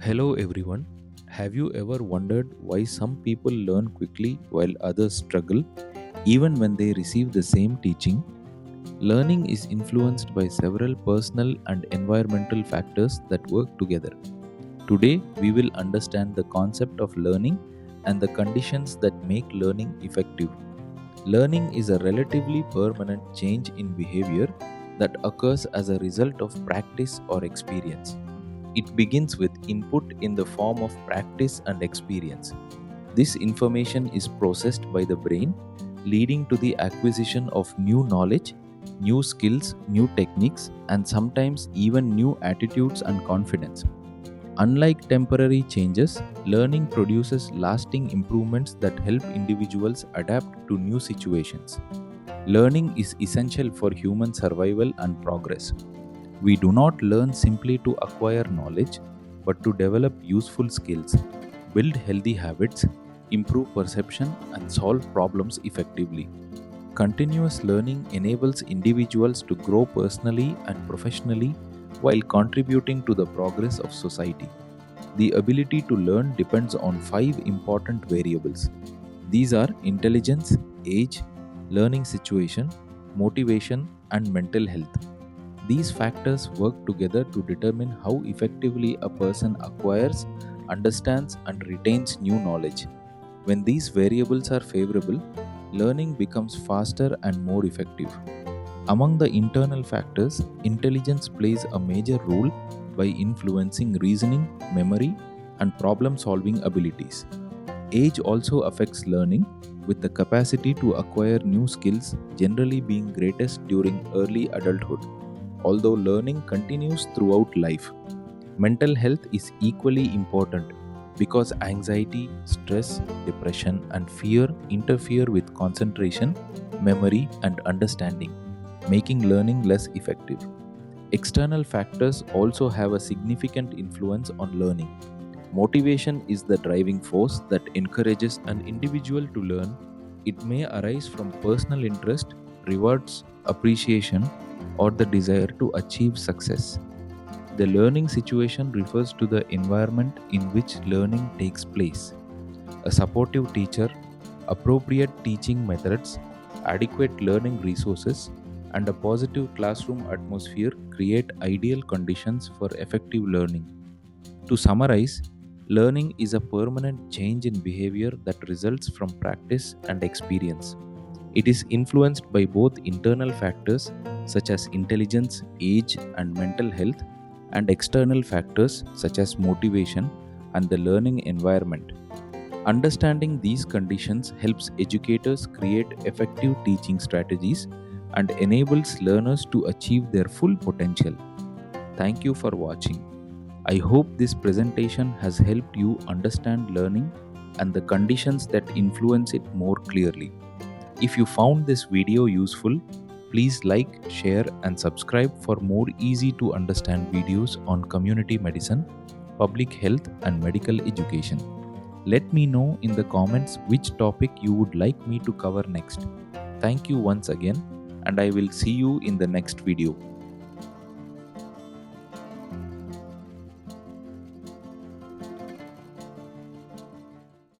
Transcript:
Hello everyone. Have you ever wondered why some people learn quickly while others struggle, even when they receive the same teaching? Learning is influenced by several personal and environmental factors that work together. Today, we will understand the concept of learning and the conditions that make learning effective. Learning is a relatively permanent change in behavior that occurs as a result of practice or experience. It begins with input in the form of practice and experience. This information is processed by the brain, leading to the acquisition of new knowledge, new skills, new techniques, and sometimes even new attitudes and confidence. Unlike temporary changes, learning produces lasting improvements that help individuals adapt to new situations. Learning is essential for human survival and progress. We do not learn simply to acquire knowledge, but to develop useful skills, build healthy habits, improve perception, and solve problems effectively. Continuous learning enables individuals to grow personally and professionally while contributing to the progress of society. The ability to learn depends on five important variables. These are intelligence, age, learning situation, motivation, and mental health. These factors work together to determine how effectively a person acquires, understands, and retains new knowledge. When these variables are favorable, learning becomes faster and more effective. Among the internal factors, intelligence plays a major role by influencing reasoning, memory, and problem solving abilities. Age also affects learning, with the capacity to acquire new skills generally being greatest during early adulthood, although learning continues throughout life. Mental health is equally important because anxiety, stress, depression, and fear interfere with concentration, memory, and understanding, making learning less effective. External factors also have a significant influence on learning. Motivation is the driving force that encourages an individual to learn. It may arise from personal interest, rewards, appreciation, or the desire to achieve success. The learning situation refers to the environment in which learning takes place. A supportive teacher, appropriate teaching methods, adequate learning resources, and a positive classroom atmosphere create ideal conditions for effective learning. To summarize, learning is a permanent change in behavior that results from practice and experience. It is influenced by both internal factors such as intelligence, age, and mental health, and external factors such as motivation and the learning environment. Understanding these conditions helps educators create effective teaching strategies and enables learners to achieve their full potential. Thank you for watching. I hope this presentation has helped you understand learning and the conditions that influence it more clearly. If you found this video useful, please like, share, and subscribe for more easy to understand videos on community medicine, public health, and medical education. Let me know in the comments which topic you would like me to cover next. Thank you once again, and I will see you in the next video.